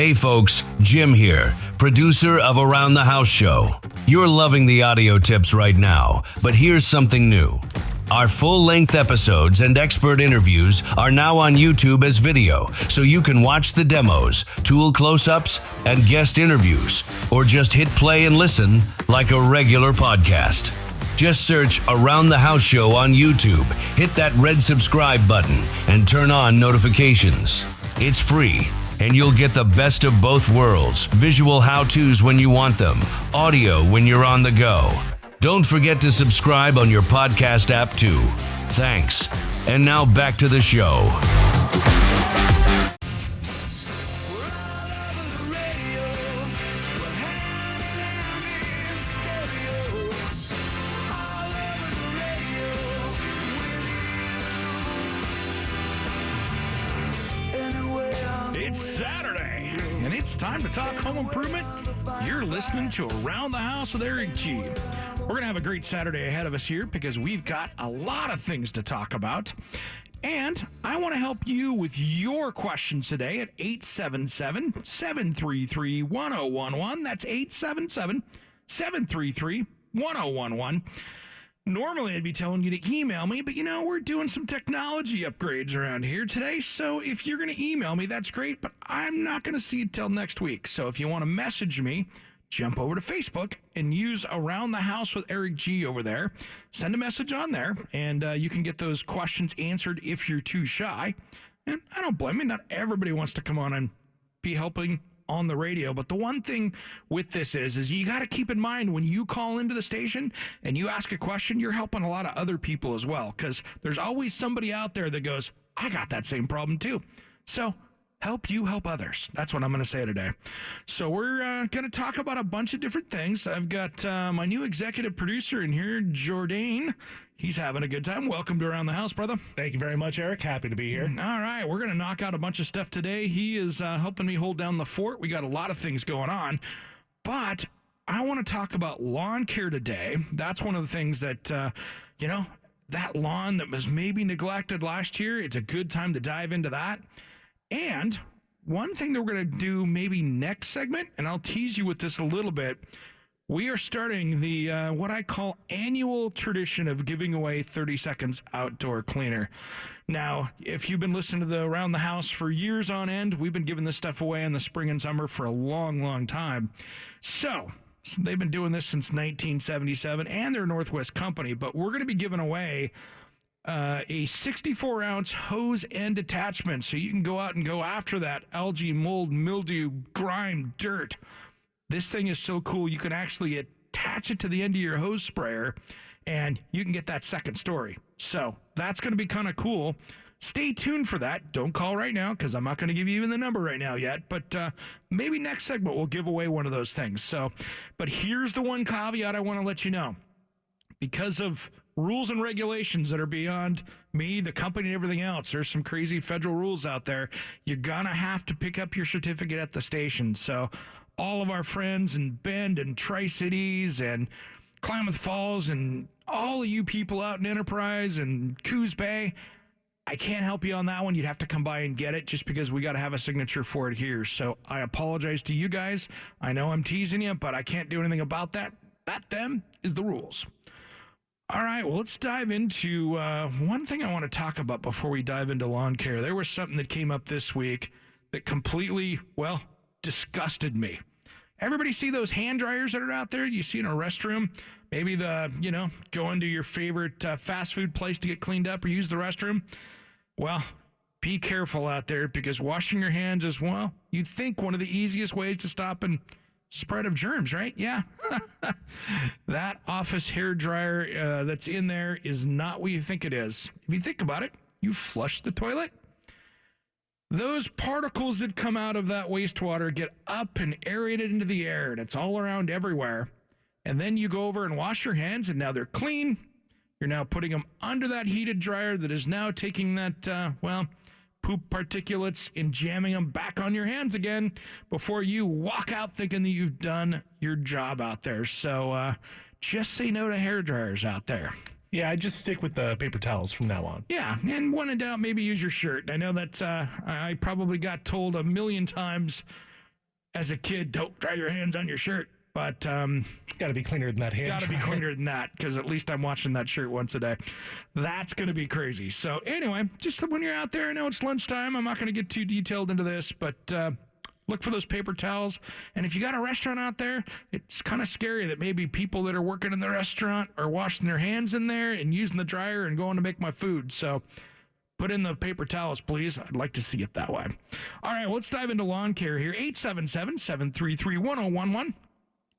Hey folks, Jim here, producer of Around the House Show. You're loving the audio tips right now, but here's something new. Our full-length episodes and expert interviews are now on YouTube as video, so you can watch the demos, tool close-ups, and guest interviews, or just hit play and listen like a regular podcast. Just search Around the House Show on YouTube, hit that red subscribe button, and turn on notifications. It's free, and you'll get the best of both worlds, visual how-tos when you want them, audio when you're on the go. Don't forget to subscribe on your podcast app too. Thanks. And now back to the show. It's Saturday, and it's time to talk home improvement. You're listening to Around the House with Eric G. We're going to have a great Saturday ahead of us here because we've got a lot of things to talk about. And I want to help you with your questions today at 877-733-1011. That's 877-733-1011. Normally, I'd be telling you to email me, but we're doing some technology upgrades around here today. So if you're going to email me, that's great, but I'm not going to see it till next week. So if you want to message me, jump over to Facebook and use Around the House with Eric G over there. Send a message on there, and you can get those questions answered if you're too shy. And I don't blame you. Not everybody wants to come on and be helping on the radio. But the one thing with this is you got to keep in mind when you call into the station and you ask a question, you're helping a lot of other people as well, because there's always somebody out there that goes, I got that same problem too. So help you help others. That's what I'm going to say today. So we're going to talk about a bunch of different things. I've got my new executive producer in here, Jordan. He's having a good time. Welcome to Around the House, brother. Thank you very much, Eric. Happy to be here. All right. We're going to knock out a bunch of stuff today. He is helping me hold down the fort. We got a lot of things going on. But I want to talk about lawn care today. That's one of the things that, that lawn that was maybe neglected last year, it's a good time to dive into that. And one thing that we're going to do maybe next segment, and I'll tease you with this a little bit, we are starting the what I call annual tradition of giving away 30 seconds outdoor cleaner. Now, if you've been listening to the Around the House for years on end, we've been giving this stuff away in the spring and summer for a long, long time. So they've been doing this since 1977, and they're a Northwest company, but we're going to be giving away a 64-ounce hose end attachment so you can go out and go after that algae, mold, mildew, grime, dirt. This thing is so cool, you can actually attach it to the end of your hose sprayer, and you can get that second story. So that's going to be kind of cool. Stay tuned for that. Don't call right now because I'm not going to give you even the number right now yet, but maybe next segment we'll give away one of those things. So, but here's the one caveat I want to let you know. Because of rules and regulations that are beyond me, the company, and everything else, there's some crazy federal rules out there. You're going to have to pick up your certificate at the station. So all of our friends in Bend and Tri-Cities and Klamath Falls and all of you people out in Enterprise and Coos Bay, I can't help you on that one. You'd have to come by and get it just because we got to have a signature for it here. So I apologize to you guys. I know I'm teasing you, but I can't do anything about that. That, them, is the rules. All right, well, let's dive into one thing I want to talk about before we dive into lawn care. There was something that came up this week that completely, disgusted me. Everybody see those hand dryers that are out there you see in a restroom? Maybe go into your favorite fast food place to get cleaned up or use the restroom. Well, be careful out there because washing your hands is, you'd think one of the easiest ways to stop and spread of germs, right? Yeah. That office hair dryer that's in there is not what you think it is. If you think about it, you flush the toilet. Those particles that come out of that wastewater get up and aerated into the air, and it's all around everywhere. And then you go over and wash your hands, and now they're clean. You're now putting them under that heated dryer that is now taking that, poop particulates and jamming them back on your hands again before you walk out thinking that you've done your job out there. So just say no to hair dryers out there. Yeah, I just stick with the paper towels from now on. Yeah, and when in doubt, maybe use your shirt. I know that I probably got told a million times, as a kid, don't dry your hands on your shirt. But It's got to be cleaner than that hand. got to be cleaner than that, because at least I'm washing that shirt once a day. That's going to be crazy. So anyway, just when you're out there, I know it's lunchtime. I'm not going to get too detailed into this, but look for those paper towels. And if you got a restaurant out there, it's kind of scary that maybe people that are working in the restaurant are washing their hands in there and using the dryer and going to make my food. So put in the paper towels, please. I'd like to see it that way. All right, let's dive into lawn care here. 877-733-1011.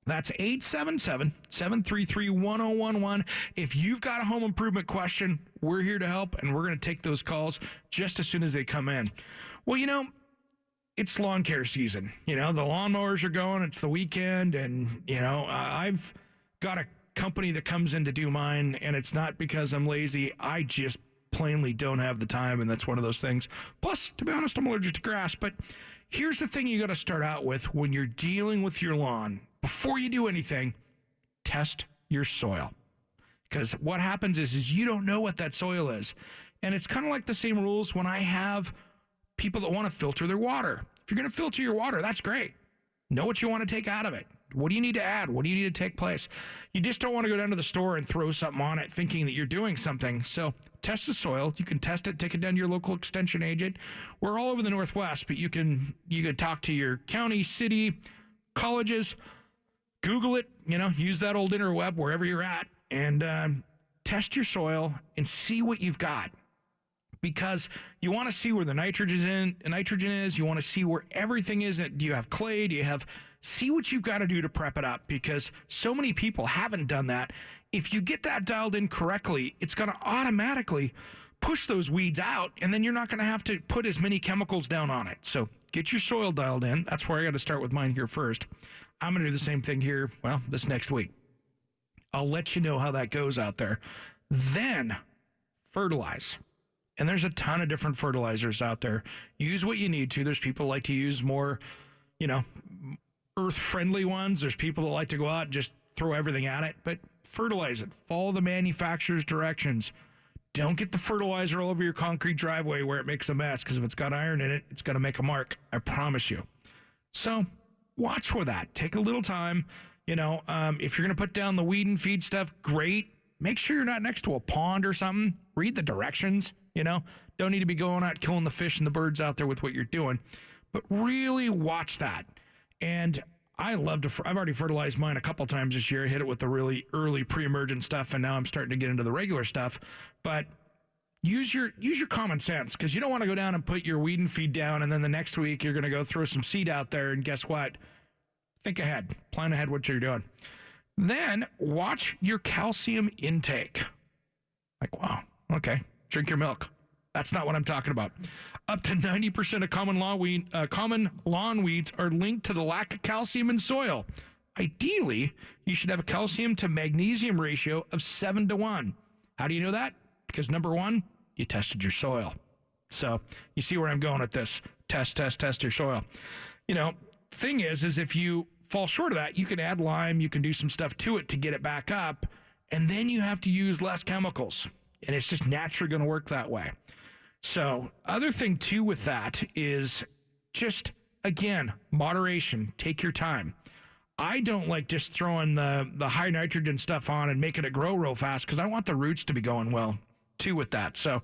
That's 877-733-1011. If you've got a home improvement question, we're here to help, and we're going to take those calls just as soon as they come in. Well, it's lawn care season. The lawnmowers are going. It's the weekend, and, I've got a company that comes in to do mine, and it's not because I'm lazy. I just plainly don't have the time, and that's one of those things. Plus, to be honest, I'm allergic to grass. But here's the thing you got to start out with when you're dealing with your lawn. Before you do anything, test your soil. Because what happens is you don't know what that soil is. And it's kind of like the same rules when I have people that want to filter their water. If you're going to filter your water, that's great. Know what you want to take out of it. What do you need to add? What do you need to take place? You just don't want to go down to the store and throw something on it thinking that you're doing something. So test the soil. You can test it, take it down to your local extension agent. We're all over the Northwest, but you can talk to your county, city, colleges, Google it, use that old interweb wherever you're at, and test your soil and see what you've got. Because you want to see where the nitrogen is. You want to see where everything is. Do you have clay? See what you've got to do to prep it up, because so many people haven't done that. If you get that dialed in correctly, it's going to automatically push those weeds out, and then you're not going to have to put as many chemicals down on it. So get your soil dialed in. That's where I got to start with mine here first. I'm going to do the same thing here, this next week. I'll let you know how that goes out there. Then fertilize. And there's a ton of different fertilizers out there. Use what you need to. There's people like to use more, earth-friendly ones. There's people that like to go out and just throw everything at it. But fertilize it. Follow the manufacturer's directions. Don't get the fertilizer all over your concrete driveway where it makes a mess, because if it's got iron in it, it's going to make a mark. I promise you. So watch for that. Take a little time. If you're going to put down the weed and feed stuff, great. Make sure you're not next to a pond or something. Read the directions. Don't need to be going out killing the fish and the birds out there with what you're doing. But really watch that. And I've already fertilized mine a couple times this year. I hit it with the really early pre-emergent stuff, and now I'm starting to get into the regular stuff. But use your common sense, because you don't want to go down and put your weed and feed down, and then the next week you're going to go throw some seed out there, and guess what? Think ahead. Plan ahead what you're doing. Then watch your calcium intake. Like, wow, okay, drink your milk. That's not what I'm talking about. Up to 90% of common lawn weeds are linked to the lack of calcium in soil. Ideally, you should have a calcium to magnesium ratio of 7-1. How do you know that? Because number one, you tested your soil. So you see where I'm going with this. Test your soil. Thing is if you fall short of that, you can add lime, you can do some stuff to it to get it back up, and then you have to use less chemicals. And it's just naturally going to work that way. So other thing too with that is just, again, moderation. Take your time. I don't like just throwing the high nitrogen stuff on and making it grow real fast, because I want the roots to be going well too with that. So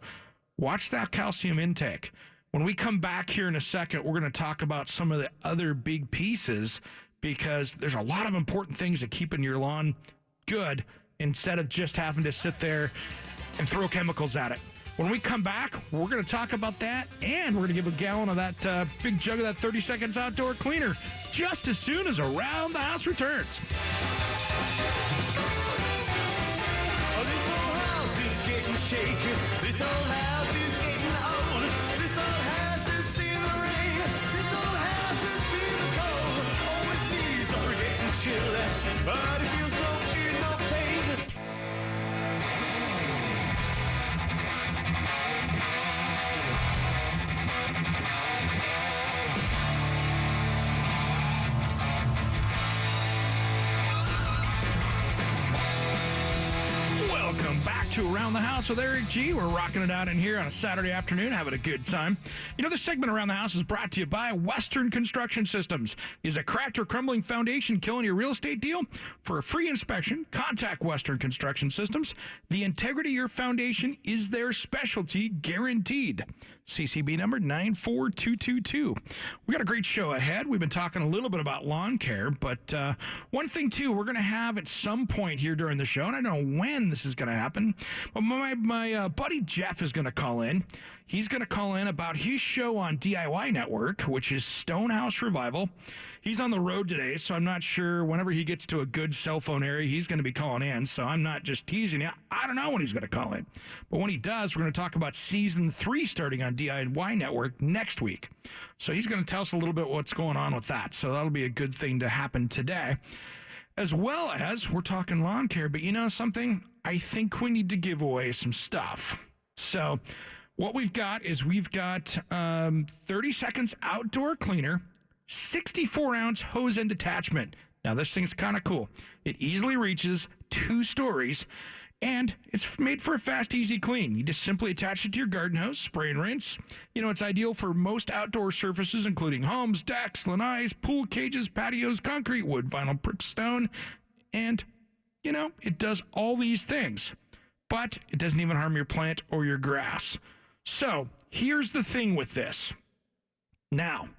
watch that calcium intake. When we come back here in a second, we're going to talk about some of the other big pieces, because there's a lot of important things that keeping your lawn good instead of just having to sit there and throw chemicals at it. When we come back, we're going to talk about that, and we're going to give a gallon of that big jug of that 30 Seconds Outdoor Cleaner just as soon as Around the House returns. Oh, this old house is getting shaky. This old house is getting old. This old house has seen the rain. This old house has seen the cold. Oh, its knees are getting chilly, but it feels no fear, no pain. to Around the House with Eric G. We're rocking it out in here on a Saturday afternoon, having a good time. You know, this segment Around the House is brought to you by Western Construction Systems. Is a cracked or crumbling foundation killing your real estate deal? For a free inspection, contact Western Construction Systems. The integrity of your foundation is their specialty, guaranteed. CCB number 94222. We got a great show ahead. We've been talking a little bit about lawn care, but one thing, too, we're going to have at some point here during the show, and I don't know when this is going to happen, but my buddy Jeff is going to call in. He's going to call in about his show on DIY Network, which is Stonehouse Revival. He's on the road today, so I'm not sure whenever he gets to a good cell phone area, he's going to be calling in. So I'm not just teasing you. I don't know when he's going to call in. But when he does, we're going to talk about Season 3 starting on DIY Network next week. So he's going to tell us a little bit what's going on with that. So that'll be a good thing to happen today. As well as we're talking lawn care, but you know something? I think we need to give away some stuff. So what we've got is 30 seconds outdoor cleaner, 64-ounce hose end attachment. Now, this thing's kind of cool. It easily reaches 2 stories, and it's made for a fast, easy clean. You just simply attach it to your garden hose, spray and rinse. You know, it's ideal for most outdoor surfaces, including homes, decks, lanais, pool cages, patios, concrete, wood, vinyl, brick, stone, and, you know, it does all these things, but it doesn't even harm your plant or your grass. So here's the thing with this. Now,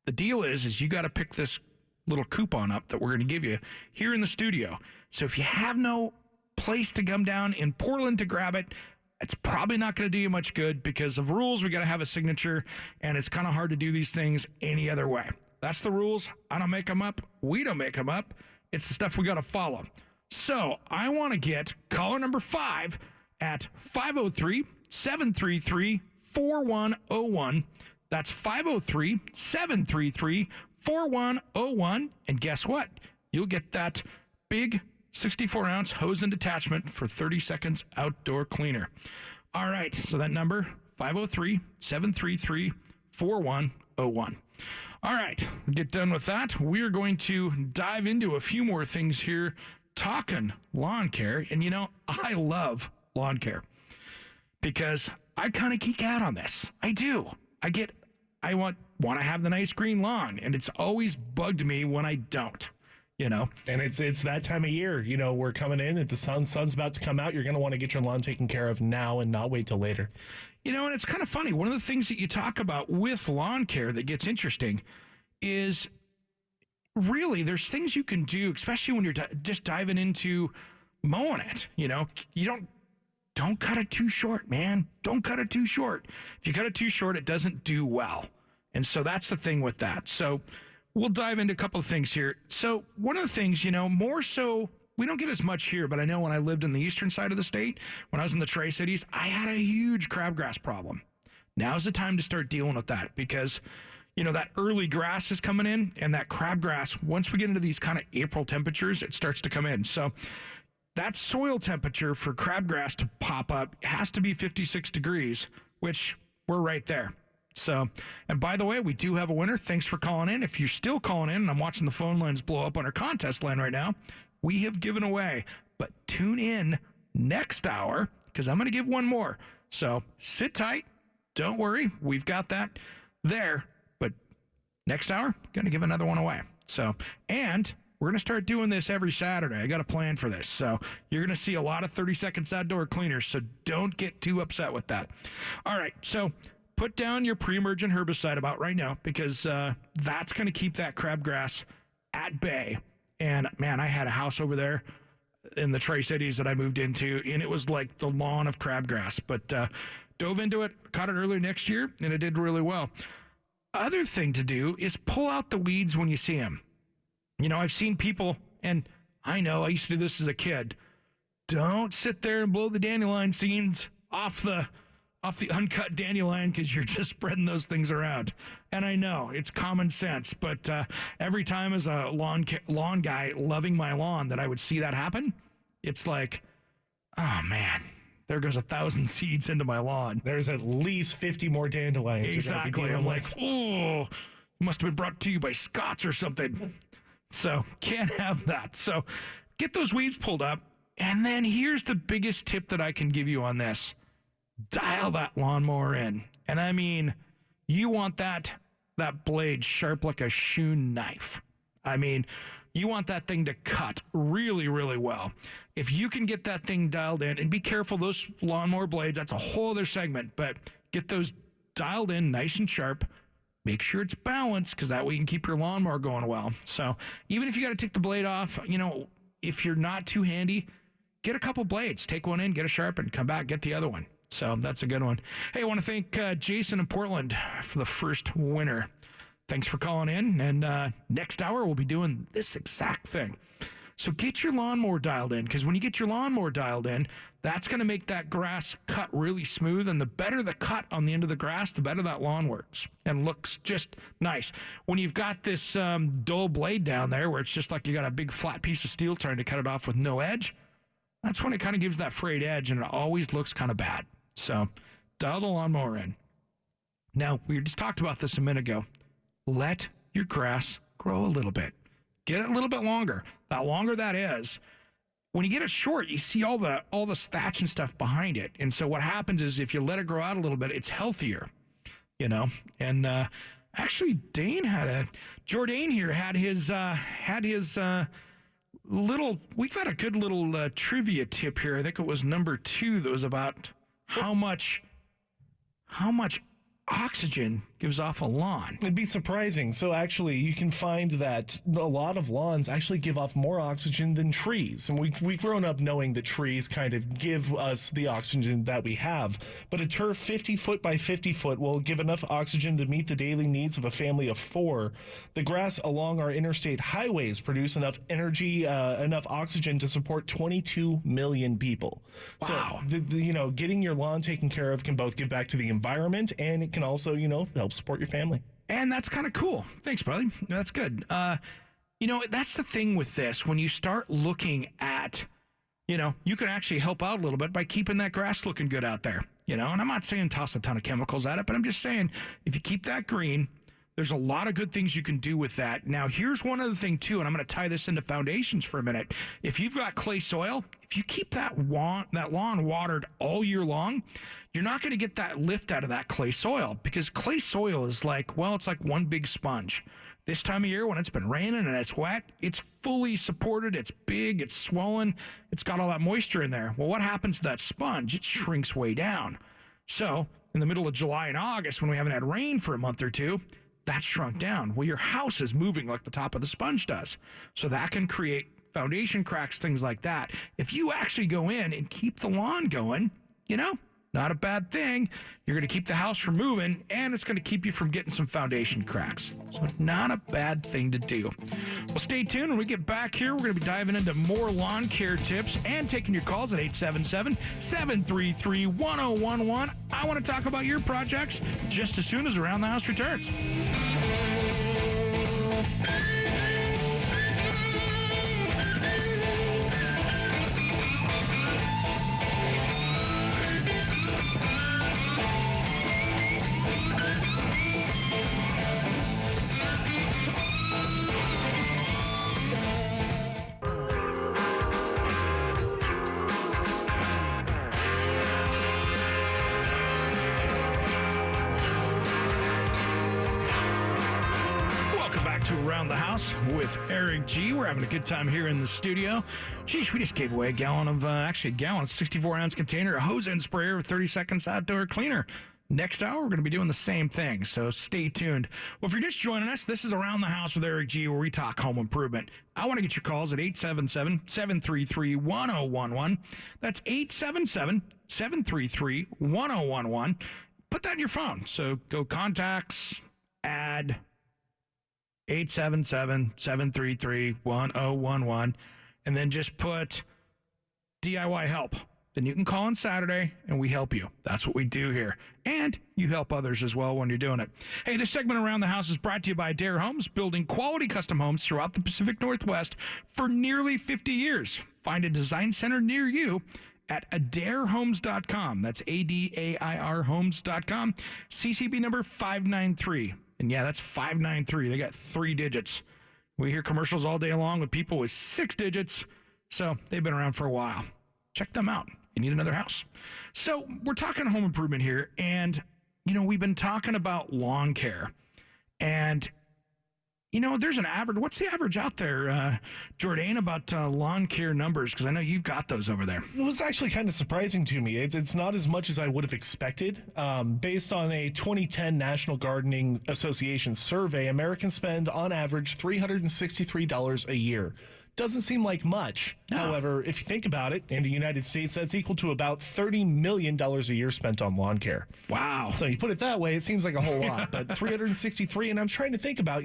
the deal is you got to pick this little coupon up that we're going to give you here in the studio. So if you have no place to come down in Portland to grab it, it's probably not going to do you much good because of rules. We got to have a signature, and it's kind of hard to do these things any other way. That's the rules. I don't make them up. We don't make them up. It's the stuff we got to follow. So I want to get caller number 5 at 503-733-4101. That's 503-733-4101. And guess what? You'll get that big 64-ounce hose and attachment for 30 seconds outdoor cleaner. All right. So that number, 503-733-4101. All right. Get done with that. We're going to dive into a few more things here, talking lawn care. And, you know, I love lawn care because I kind of geek out on this. I do. I want to have the nice green lawn, and it's always bugged me when I don't, you know. And it's that time of year. You know, we're coming in, and the sun's about to come out. You're going to want to get your lawn taken care of now and not wait till later. You know, and it's kind of funny. One of the things that you talk about with lawn care that gets interesting is really there's things you can do, especially when you're just diving into mowing it. You know, you don't cut it too short, man. Don't cut it too short. If you cut it too short, it doesn't do well. And so that's the thing with that. So we'll dive into a couple of things here. So one of the things, you know, more so, we don't get as much here, but I know when I lived in the eastern side of the state, when I was in the Tri-Cities, I had a huge crabgrass problem. Now's the time to start dealing with that because, you know, that early grass is coming in, and that crabgrass, once we get into these kind of April temperatures, it starts to come in. So that soil temperature for crabgrass to pop up has to be 56 degrees, which we're right there. So, and by the way, we do have a winner. Thanks for calling in. If you're still calling in, and I'm watching the phone lines blow up on our contest line right now, we have given away. But tune in next hour because I'm going to give one more. So sit tight. Don't worry. We've got that there. But next hour, going to give another one away. So, and we're going to start doing this every Saturday. I got a plan for this. So you're going to see a lot of 30 seconds outdoor cleaners. So don't get too upset with that. All right. So put down your pre-emergent herbicide about right now because that's going to keep that crabgrass at bay. And man, I had a house over there in the Tri-Cities that I moved into, and it was like the lawn of crabgrass. But dove into it, caught it earlier next year, and it did really well. Other thing to do is pull out the weeds when you see them. You know, I've seen people, and I know I used to do this as a kid. Don't sit there and blow the dandelion seeds off the uncut dandelion because you're just spreading those things around. And I know it's common sense, but every time as a lawn guy loving my lawn that I would see that happen, it's like, oh man, there goes 1,000 seeds into my lawn. There's at least 50 more dandelions. Exactly. I'm like, oh, must have been brought to you by Scots or something. So can't have that. So get those weeds pulled up. And then here's the biggest tip that I can give you on this. Dial that lawnmower in. And I mean, you want that blade sharp like a shoe knife. I mean, you want that thing to cut really, really well. If you can get that thing dialed in, and be careful, those lawnmower blades, that's a whole other segment, but get those dialed in nice and sharp. Make sure it's balanced, because that way you can keep your lawnmower going well. So even if you got to take the blade off, if you're not too handy, get a couple blades. Take one in, get it sharpened, come back, get the other one. So that's a good one. Hey, I want to thank Jason in Portland for the first winner. Thanks for calling in. And next hour, we'll be doing this exact thing. So get your lawnmower dialed in, because when you get your lawnmower dialed in, that's going to make that grass cut really smooth. And the better the cut on the end of the grass, the better that lawn works and looks just nice. When you've got this dull blade down there where it's just like you got a big flat piece of steel trying to cut it off with no edge, that's when it kind of gives that frayed edge, and it always looks kind of bad. So dial the lawnmower in. Now, we just talked about this a minute ago. Let your grass grow a little bit. Get it a little bit longer. The longer that is, when you get it short, you see all the thatch and stuff behind it. And so what happens is if you let it grow out a little bit, it's healthier, And actually, Jourdain here had his little. We've got a good little trivia tip here. I think it was number 2 that was about how much oxygen gives off a lawn. It'd be surprising. So actually, you can find that a lot of lawns actually give off more oxygen than trees. And we've grown up knowing that trees kind of give us the oxygen that we have. But a turf 50 foot by 50 foot will give enough oxygen to meet the daily needs of a family of 4. The grass along our interstate highways produce enough energy, enough oxygen to support 22 million people. Wow. So, getting your lawn taken care of can both give back to the environment, and it can also, help support your family. And that's kind of cool. Thanks, brother. That's good. That's the thing with this. When you start looking at, you can actually help out a little bit by keeping that grass looking good out there. And I'm not saying toss a ton of chemicals at it, but I'm just saying if you keep that green, there's a lot of good things you can do with that. Now, here's one other thing, too, and I'm going to tie this into foundations for a minute. If you've got clay soil, if you keep that lawn watered all year long, you're not going to get that lift out of that clay soil, because clay soil is it's like one big sponge. This time of year, when it's been raining and it's wet, it's fully supported, it's big, it's swollen, it's got all that moisture in there. Well, what happens to that sponge? It shrinks way down. So in the middle of July and August, when we haven't had rain for a month or two, that's shrunk down. Well, your house is moving like the top of the sponge does. So that can create foundation cracks, things like that. If you actually go in and keep the lawn going, not a bad thing. You're going to keep the house from moving, and it's going to keep you from getting some foundation cracks. So not a bad thing to do. Well, stay tuned. When we get back here, we're going to be diving into more lawn care tips and taking your calls at 877-733-1011. I want to talk about your projects just as soon as Around the House returns. Around the House with Eric G. We're having a good time here in the studio. Geez, we just gave away a 64-ounce container, a hose end sprayer, 30 seconds outdoor cleaner. Next hour, we're going to be doing the same thing, so stay tuned. Well, if you're just joining us, this is Around the House with Eric G., where we talk home improvement. I want to get your calls at 877-733-1011. That's 877-733-1011. Put that in your phone. So go contacts, add 877-733-1011, and then just put DIY help. Then you can call on Saturday, and we help you. That's what we do here. And you help others as well when you're doing it. Hey, this segment Around the House is brought to you by Adair Homes, building quality custom homes throughout the Pacific Northwest for nearly 50 years. Find a design center near you at adairhomes.com. That's ADAIR homes.com. CCB number 593. And yeah, that's 593. They got 3 digits. We hear commercials all day long with people with 6 digits. So they've been around for a while. Check them out. You need another house. So we're talking home improvement here. And, we've been talking about lawn care. And, there's an average. What's the average out there, Jordan, about lawn care numbers? Because I know you've got those over there. It was actually kind of surprising to me. It's not as much as I would have expected. Based on a 2010 National Gardening Association survey, Americans spend on average $363 a year. Doesn't seem like much. No. However, if you think about it, in the United States, that's equal to about $30 million a year spent on lawn care. Wow. So you put it that way, it seems like a whole lot. But 363, and I'm trying to think about,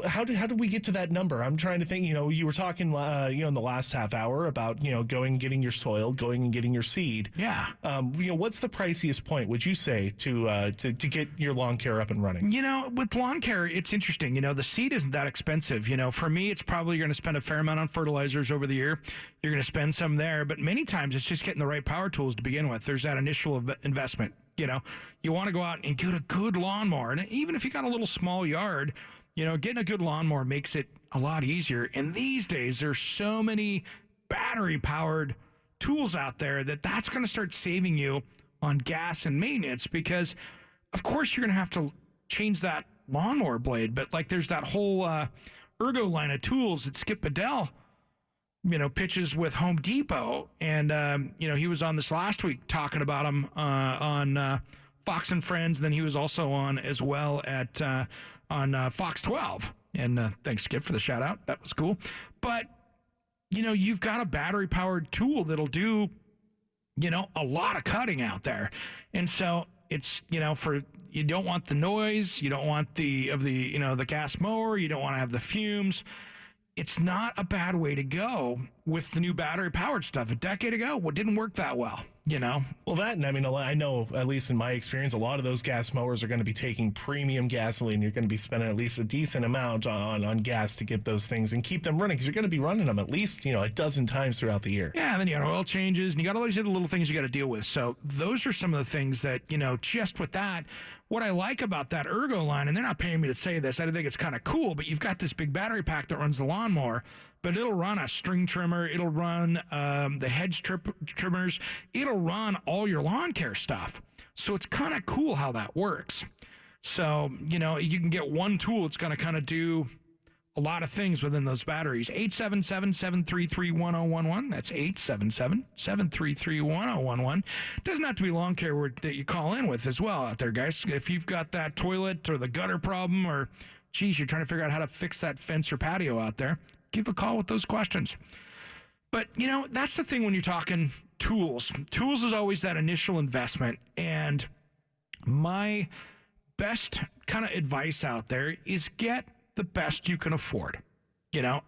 how did we get to that number? I'm trying to think, you were talking, in the last half hour about, going and getting your soil, going and getting your seed. Yeah. What's the priciest point, would you say, to get your lawn care up and running? With lawn care, it's interesting. The seed isn't that expensive. For me, it's probably going to spend a fair amount on fertilizers over the year. You're going to spend some there, but many times it's just getting the right power tools to begin with. There's that initial investment. You want to go out and get a good lawnmower. And even if you got a little small yard, getting a good lawnmower makes it a lot easier. And these days, there's so many battery-powered tools out there that's going to start saving you on gas and maintenance because, of course, you're going to have to change that lawnmower blade. But, there's that whole Ergo line of tools that Skip Bedell, pitches with Home Depot. And, he was on this last week talking about them on Fox and Friends. And then he was also on as well on Fox 12. And thanks, Skip, for the shout out. That was cool. But, you've got a battery powered tool that'll do, a lot of cutting out there. And so it's, you don't want the noise, you don't want the gas mower, you don't want to have the fumes. It's not a bad way to go with the new battery powered stuff. A decade ago, it didn't work that well, Well, that, and I know, at least in my experience, a lot of those gas mowers are going to be taking premium gasoline. You're going to be spending at least a decent amount on gas to get those things and keep them running because you're going to be running them at least, a dozen times throughout the year. Yeah, and then you got oil changes and you got all these other little things you got to deal with. So those are some of the things that, just with that, what I like about that Ergo line, and they're not paying me to say this, I think it's kind of cool, but you've got this big battery pack that runs the lawnmower, but it'll run a string trimmer, it'll run the hedge trimmers, it'll run all your lawn care stuff. So it's kind of cool how that works. So, you can get one tool, it's going to kind of do a lot of things within those batteries. 877-733-1011. That's 877-733-1011. Doesn't have to be lawn care that you call in with as well out there, guys. If you've got that toilet or the gutter problem or, geez, you're trying to figure out how to fix that fence or patio out there, give a call with those questions. But, that's the thing when you're talking tools. Tools is always that initial investment. And my best kind of advice out there is get the best you can afford. The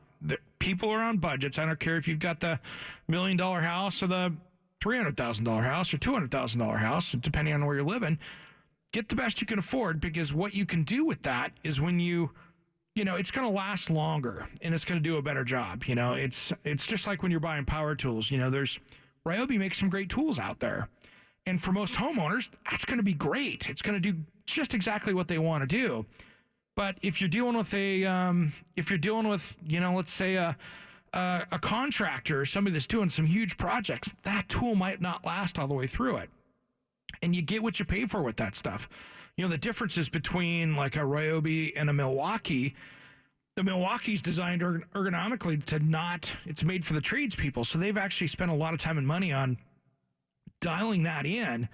people are on budgets. I don't care if you've got the $1 million house or the $300,000 house or $200,000 house, depending on where you're living. Get the best you can afford because what you can do with that is when it's going to last longer and it's going to do a better job. It's just like when you're buying power tools. There's Ryobi makes some great tools out there. And for most homeowners, that's going to be great. It's going to do just exactly what they want to do. But if you're dealing with let's say a contractor or somebody that's doing some huge projects, that tool might not last all the way through it. And you get what you pay for with that stuff. The differences between like a Ryobi and a Milwaukee. The Milwaukee's designed ergonomically it's made for the tradespeople. So they've actually spent a lot of time and money on dialing that in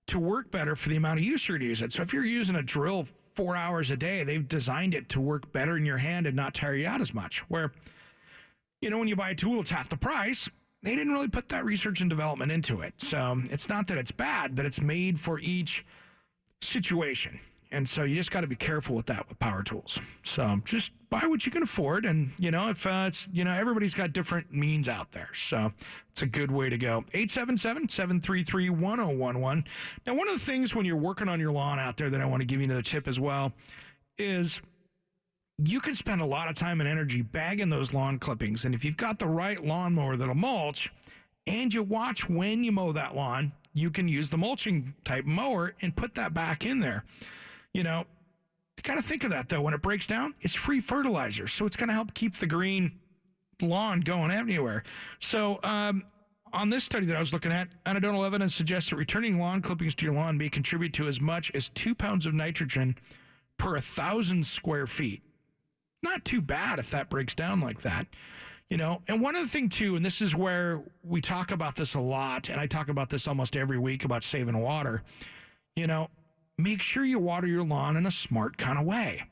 to work better for the amount of use you're going to use it. So if you're using a drill 4 hours a day, they've designed it to work better in your hand and not tire you out as much. Where, when you buy a tool, it's half the price. They didn't really put that research and development into it. So it's not that it's bad, but it's made for each situation. And so you just got to be careful with that with power tools. So just buy what you can afford. And, if it's, everybody's got different means out there. So it's a good way to go. 877-733-1011. Now, one of the things when you're working on your lawn out there that I want to give you another tip as well is you can spend a lot of time and energy bagging those lawn clippings. And if you've got the right lawnmower that'll mulch and you watch when you mow that lawn, you can use the mulching type mower and put that back in there. You got to think of that, though. When it breaks down, it's free fertilizer. So it's going to help keep the green lawn going anywhere. So on this study that I was looking at, anecdotal evidence suggests that returning lawn clippings to your lawn may contribute to as much as 2 pounds of nitrogen per 1,000 square feet. Not too bad if that breaks down like that. And one other thing too, and this is where we talk about this a lot, and I talk about this almost every week about saving water, make sure you water your lawn in a smart kind of way.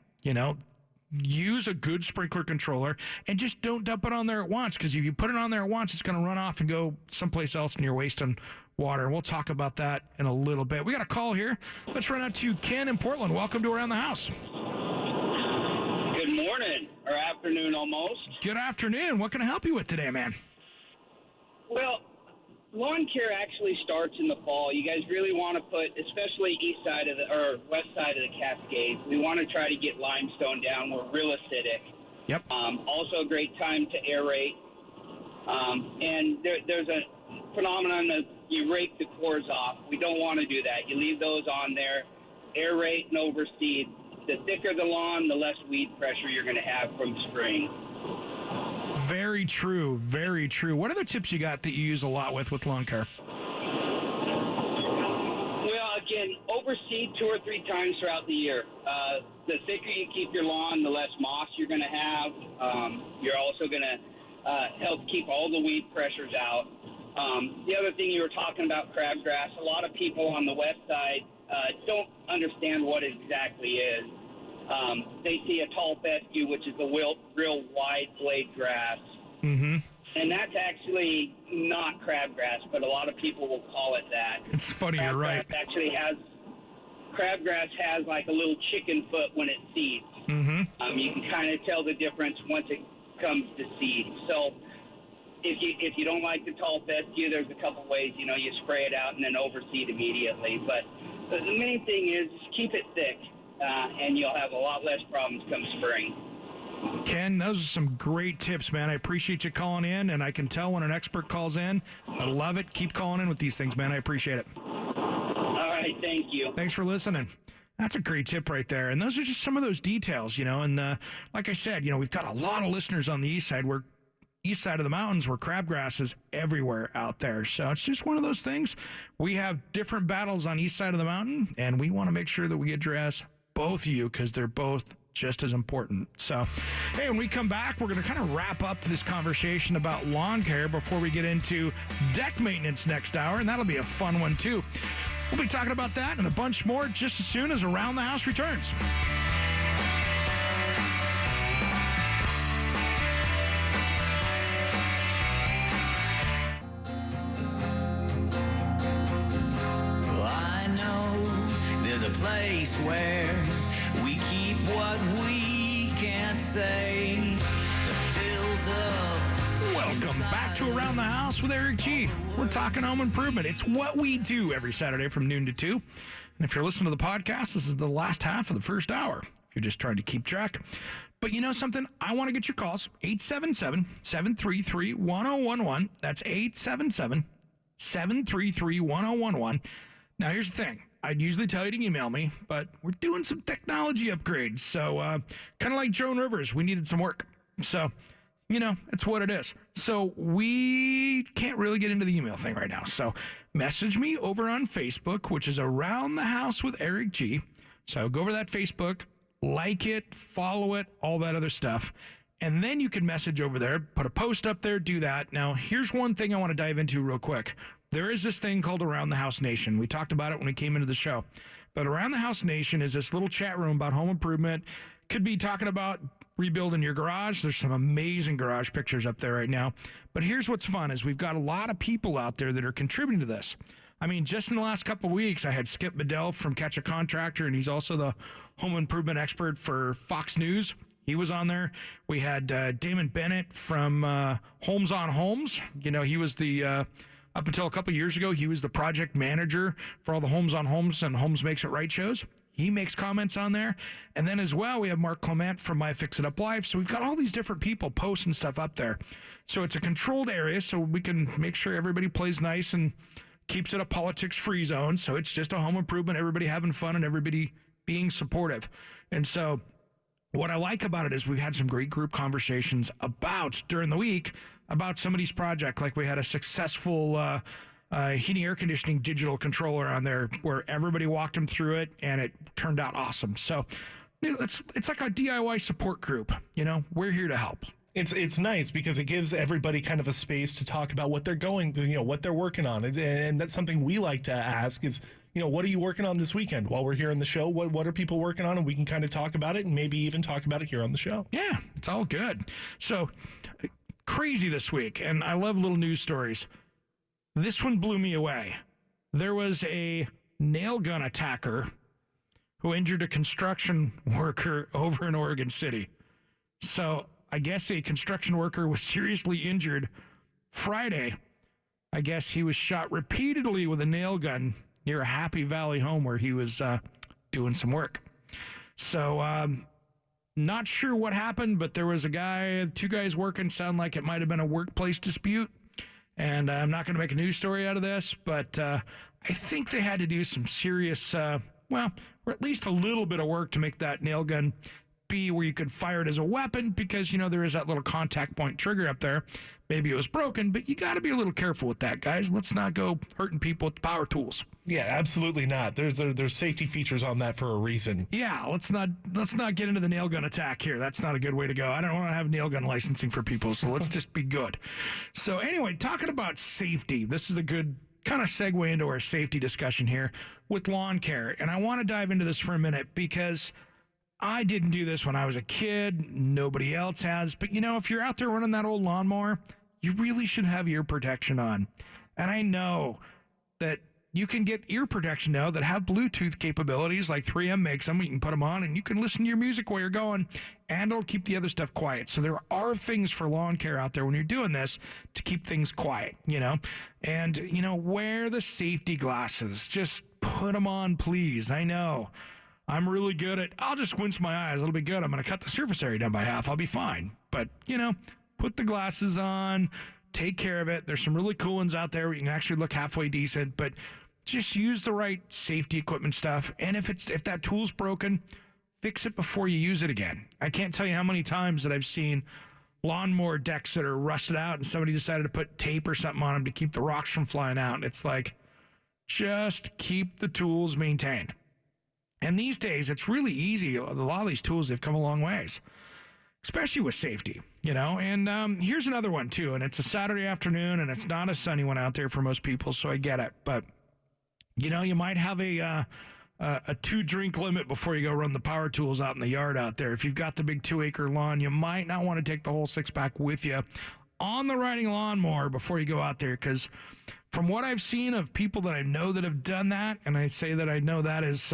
Use a good sprinkler controller and just don't dump it on there at once, because if you put it on there at once, it's going to run off and go someplace else and you're wasting water. And we'll talk about that in a little bit. We got a call here. Let's run out to Ken in Portland. Welcome to Around the House. Good morning, or afternoon almost. Good afternoon. What can I help you with today, man? Well, lawn care actually starts in the fall. You guys really want to put, especially west side of the Cascades, we want to try to get limestone down. We're real acidic. Yep. Also a great time to aerate. And there's a phenomenon of you rake the cores off. We don't want to do that. You leave those on there, aerate and overseed. The thicker the lawn, the less weed pressure you're going to have from spring. Very true. Very true. What other tips you got that you use a lot with lawn care? Well, again, overseed 2 or 3 times throughout the year. The thicker you keep your lawn, the less moss you're going to have. You're also going to help keep all the weed pressures out. The other thing you were talking about, crabgrass, a lot of people on the west side don't understand what it exactly is. They see a tall fescue, which is the real wide blade grass. Mm-hmm. And that's actually not crabgrass, but a lot of people will call it that. It's funny, you're right. Crabgrass has like a little chicken foot when it seeds. Mm-hmm. You can kind of tell the difference once it comes to seed. So if you don't like the tall fescue, there's a couple ways. You spray it out and then overseed immediately. But the main thing is keep it thick. And you'll have a lot less problems come spring. Ken, those are some great tips, man. I appreciate you calling in, and I can tell when an expert calls in. I love it. Keep calling in with these things, man. I appreciate it. All right, thank you. Thanks for listening. That's a great tip right there. And those are just some of those details, and like I said, we've got a lot of listeners on the east side of the mountains where crabgrass is everywhere out there. So it's just one of those things. We have different battles on east side of the mountain, and we want to make sure that we address both of you because they're both just as important. So, hey, when we come back, we're going to kind of wrap up this conversation about lawn care before we get into deck maintenance next hour, and that'll be a fun one too. We'll be talking about that and a bunch more just as soon as Around the House returns. Place where we keep what we can't say that fills up. Welcome back to Around the House with Eric G. We're talking home improvement. It's what we do every Saturday from noon to 2. And if you're listening to the podcast, this is the last half of the first hour. If you're just trying to keep track. But you know something? I want to get your calls. 877-733-1011. That's 877-733-1011. Now, here's the thing. I'd usually tell you to email me, but we're doing some technology upgrades. So kind of like Joan Rivers, we needed some work. So, it's what it is. So we can't really get into the email thing right now. So message me over on Facebook, which is Around the House with Eric G. So go over to that Facebook, like it, follow it, all that other stuff. And then you can message over there, put a post up there, do that. Now, here's one thing I want to dive into real quick. There is this thing called Around the House Nation. We talked about it when we came into the show. But Around the House Nation is this little chat room about home improvement. Could be talking about rebuilding your garage. There's some amazing garage pictures up there right now. But here's what's fun is we've got a lot of people out there that are contributing to this. I mean, just in the last couple of weeks, I had Skip Bedell from Catch a Contractor, and he's also the home improvement expert for Fox News. He was on there. We had Damon Bennett from Homes on Homes. He was the... Up until a couple of years ago, he was the project manager for all the Homes on Homes and Homes Makes It Right shows. He makes comments on there. And then as well, we have Mark Clement from My Fix It Up Live. So we've got all these different people posting stuff up there. So it's a controlled area, so we can make sure everybody plays nice and keeps it a politics-free zone. So it's just a home improvement, everybody having fun and everybody being supportive. And so what I like about it is we've had some great group conversations during the week about somebody's project. Like we had a successful heating air conditioning digital controller on there where everybody walked them through it and it turned out awesome. So it's like a DIY support group. We're here to help. It's nice because it gives everybody kind of a space to talk about what they're what they're working on. And that's something we like to ask is, what are you working on this weekend while we're here on the show? What are people working on? And we can kind of talk about it and maybe even talk about it here on the show. Yeah, it's all good. So crazy this week. And I love little news stories. This one blew me away. There was a nail gun attacker who injured a construction worker over in Oregon City. So I guess a construction worker was seriously injured Friday. I guess he was shot repeatedly with a nail gun near a Happy Valley home where he was doing some work. So not sure what happened, but there was two guys working. Sound like it might have been a workplace dispute. And I'm not going to make a news story out of this, but I think they had to do some serious, or at least a little bit of work to make that nail gun be where you could fire it as a weapon because, there is that little contact point trigger up there. Maybe it was broken, but you got to be a little careful with that, guys. Let's not go hurting people with power tools. Yeah, absolutely not. There's safety features on that for a reason. Yeah, let's not get into the nail gun attack here. That's not a good way to go. I don't want to have nail gun licensing for people, so let's just be good. So anyway, talking about safety, this is a good kind of segue into our safety discussion here with lawn care. And I want to dive into this for a minute because I didn't do this when I was a kid. Nobody else has. But, if you're out there running that old lawnmower, you really should have ear protection on. And I know that you can get ear protection now that have Bluetooth capabilities like 3M makes them. You can put them on and you can listen to your music while you're going and it'll keep the other stuff quiet. So there are things for lawn care out there when you're doing this to keep things quiet, And, wear the safety glasses. Just put them on, please. I know. I'm really good I'll just squint my eyes. It'll be good. I'm going to cut the surface area down by half. I'll be fine. But, put the glasses on, take care of it. There's some really cool ones out there where you can actually look halfway decent, but just use the right safety equipment stuff. And if that tool's broken, fix it before you use it again. I can't tell you how many times that I've seen lawnmower decks that are rusted out and somebody decided to put tape or something on them to keep the rocks from flying out. And it's like, just keep the tools maintained. And these days, it's really easy. A lot of these tools, they've come a long ways, especially with safety, And here's another one, too. And it's a Saturday afternoon, and it's not a sunny one out there for most people, so I get it. But, you might have a 2-drink limit before you go run the power tools out in the yard out there. If you've got the big 2-acre lawn, you might not want to take the whole 6-pack with you on the riding lawnmower before you go out there because from what I've seen of people that I know that have done that, and I say that I know that is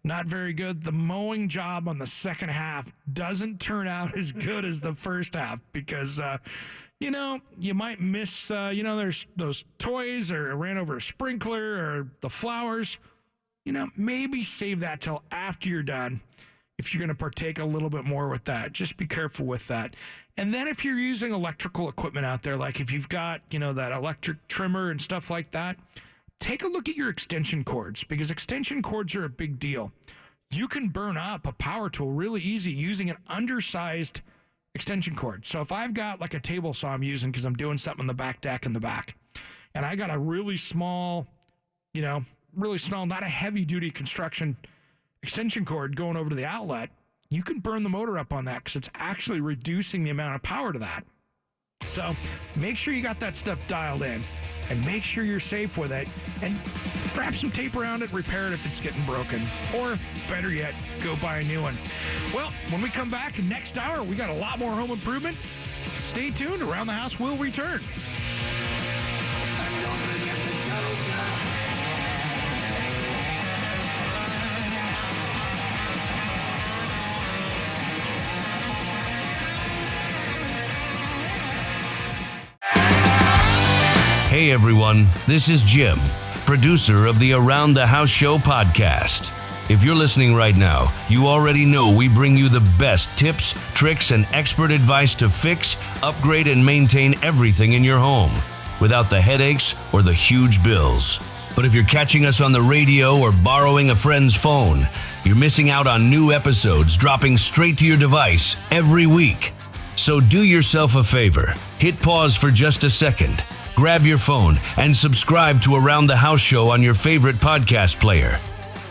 not very good, the mowing job on the second half doesn't turn out as good as the first half because, you might miss, there's those toys or ran over a sprinkler or the flowers. Maybe save that till after you're done if you're going to partake a little bit more with that. Just be careful with that. And then if you're using electrical equipment out there, like if you've got, that electric trimmer and stuff like that, take a look at your extension cords because extension cords are a big deal. You can burn up a power tool really easy using an undersized extension cord. So if I've got like a table saw I'm using because I'm doing something on the back deck in the back, and I got a really small, not a heavy duty construction extension cord going over to the outlet, you can burn the motor up on that because it's actually reducing the amount of power to that. So make sure you got that stuff dialed in and make sure you're safe with it and wrap some tape around it, repair it if it's getting broken, or better yet, go buy a new one. Well, when we come back next hour, we got a lot more home improvement. Stay tuned. Around the House will return. Hey everyone, this is Jim, producer of the Around the House Show podcast. If you're listening right now, you already know we bring you the best tips, tricks, and expert advice to fix, upgrade, and maintain everything in your home without the headaches or the huge bills. But if you're catching us on the radio or borrowing a friend's phone, you're missing out on new episodes dropping straight to your device every week. So do yourself a favor. Hit pause for just a second. Grab your phone and subscribe to Around the House Show on your favorite podcast player.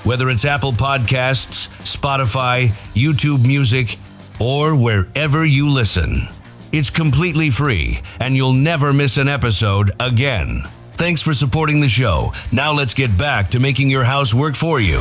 Whether it's Apple Podcasts, Spotify, YouTube Music, or wherever you listen. It's completely free, and you'll never miss an episode again. Thanks for supporting the show. Now let's get back to making your house work for you.